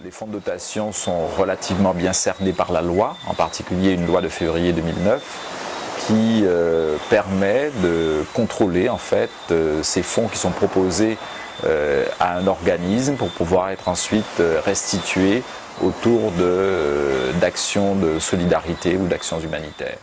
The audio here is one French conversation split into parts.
Les fonds de dotation sont relativement bien cernés par la loi, en particulier une loi de février 2009 qui permet de contrôler en fait ces fonds qui sont proposés à un organisme pour pouvoir être ensuite restitués autour d'actions de solidarité ou d'actions humanitaires.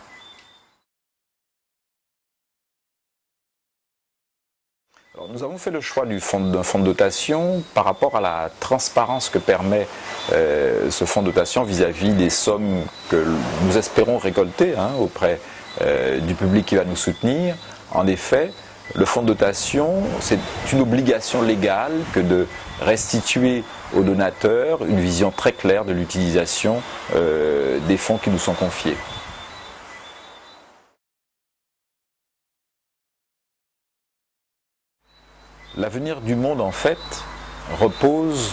Alors, nous avons fait le choix d'un fonds de dotation par rapport à la transparence que permet ce fonds de dotation vis-à-vis des sommes que nous espérons récolter auprès du public qui va nous soutenir. En effet, le fonds de dotation, c'est une obligation légale que de restituer aux donateurs une vision très claire de l'utilisation des fonds qui nous sont confiés. L'avenir du monde, en fait, repose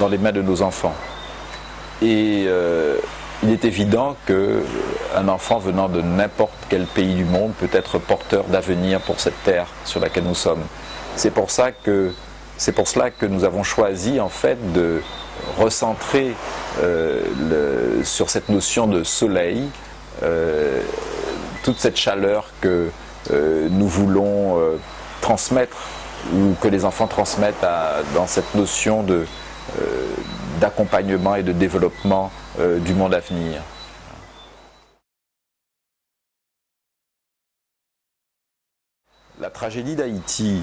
dans les mains de nos enfants. Et il est évident qu'un enfant venant de n'importe quel pays du monde peut être porteur d'avenir pour cette terre sur laquelle nous sommes. C'est pour cela que nous avons choisi, en fait, de recentrer sur cette notion de soleil, toute cette chaleur que nous voulons transmettre, ou que les enfants transmettent dans cette notion d'accompagnement et de développement du monde à venir. La tragédie d'Haïti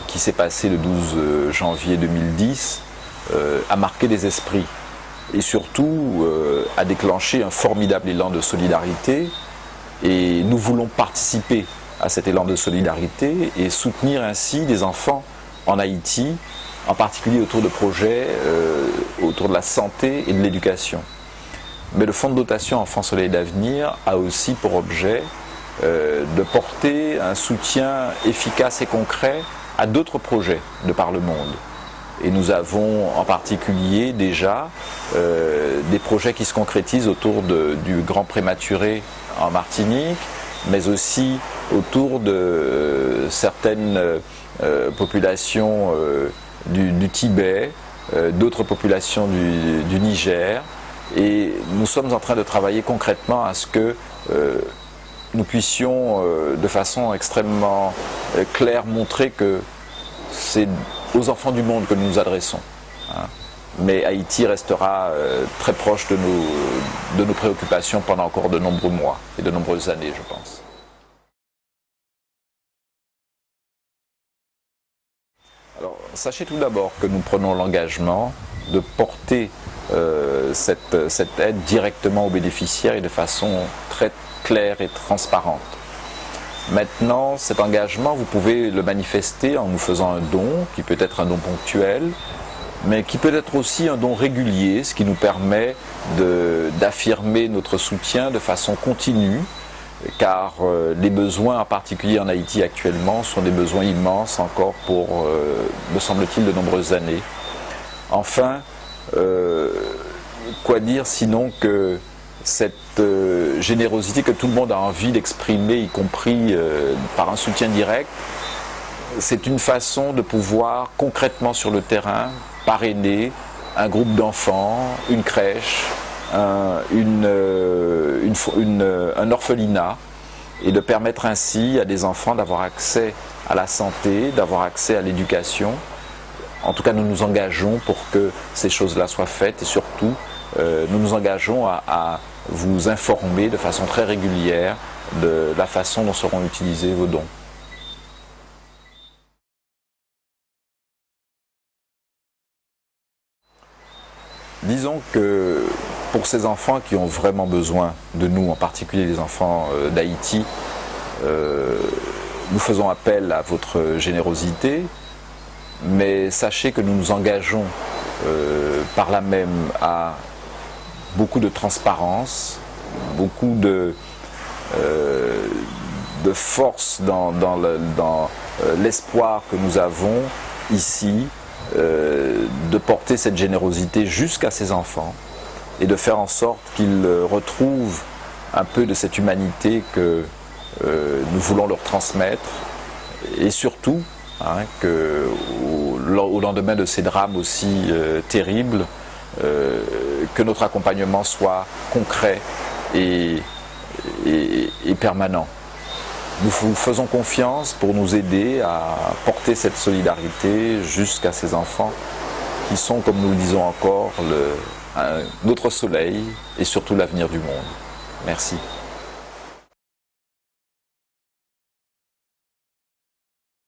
qui s'est passée le 12 janvier 2010 a marqué des esprits et surtout a déclenché un formidable élan de solidarité, et nous voulons participer à cet élan de solidarité et soutenir ainsi des enfants en Haïti, en particulier autour de projets autour de la santé et de l'éducation. Mais le fonds de dotation Enfants Soleil d'Avenir a aussi pour objet de porter un soutien efficace et concret à d'autres projets de par le monde. Et nous avons en particulier déjà des projets qui se concrétisent autour du grand prématuré en Martinique, mais aussi autour de certaines populations du Tibet, d'autres populations du Niger. Et nous sommes en train de travailler concrètement à ce que nous puissions de façon extrêmement claire montrer que c'est aux enfants du monde que nous nous adressons. Mais Haïti restera très proche de nos préoccupations pendant encore de nombreux mois et de nombreuses années, je pense. Alors, sachez tout d'abord que nous prenons l'engagement de porter cette aide directement aux bénéficiaires et de façon très claire et transparente. Maintenant, cet engagement, vous pouvez le manifester en nous faisant un don, qui peut être un don ponctuel, mais qui peut être aussi un don régulier, ce qui nous permet d'affirmer notre soutien de façon continue, car les besoins, en particulier en Haïti actuellement, sont des besoins immenses encore pour, me semble-t-il, de nombreuses années. Enfin, quoi dire sinon que cette générosité que tout le monde a envie d'exprimer, y compris par un soutien direct, c'est une façon de pouvoir concrètement sur le terrain parrainer un groupe d'enfants, une crèche, un orphelinat, et de permettre ainsi à des enfants d'avoir accès à la santé, d'avoir accès à l'éducation. En tout cas, nous nous engageons pour que ces choses-là soient faites, et surtout, nous nous engageons à vous informer de façon très régulière de la façon dont seront utilisés vos dons. Disons que pour ces enfants qui ont vraiment besoin de nous, en particulier les enfants d'Haïti, nous faisons appel à votre générosité, mais sachez que nous nous engageons par là même à beaucoup de transparence, beaucoup de force dans l'espoir que nous avons ici, de porter cette générosité jusqu'à ces enfants et de faire en sorte qu'ils retrouvent un peu de cette humanité que nous voulons leur transmettre, et surtout qu'au lendemain de ces drames aussi terribles, que notre accompagnement soit concret et permanent. Nous vous faisons confiance pour nous aider à porter cette solidarité jusqu'à ces enfants qui sont, comme nous le disons encore, notre soleil et surtout l'avenir du monde. Merci.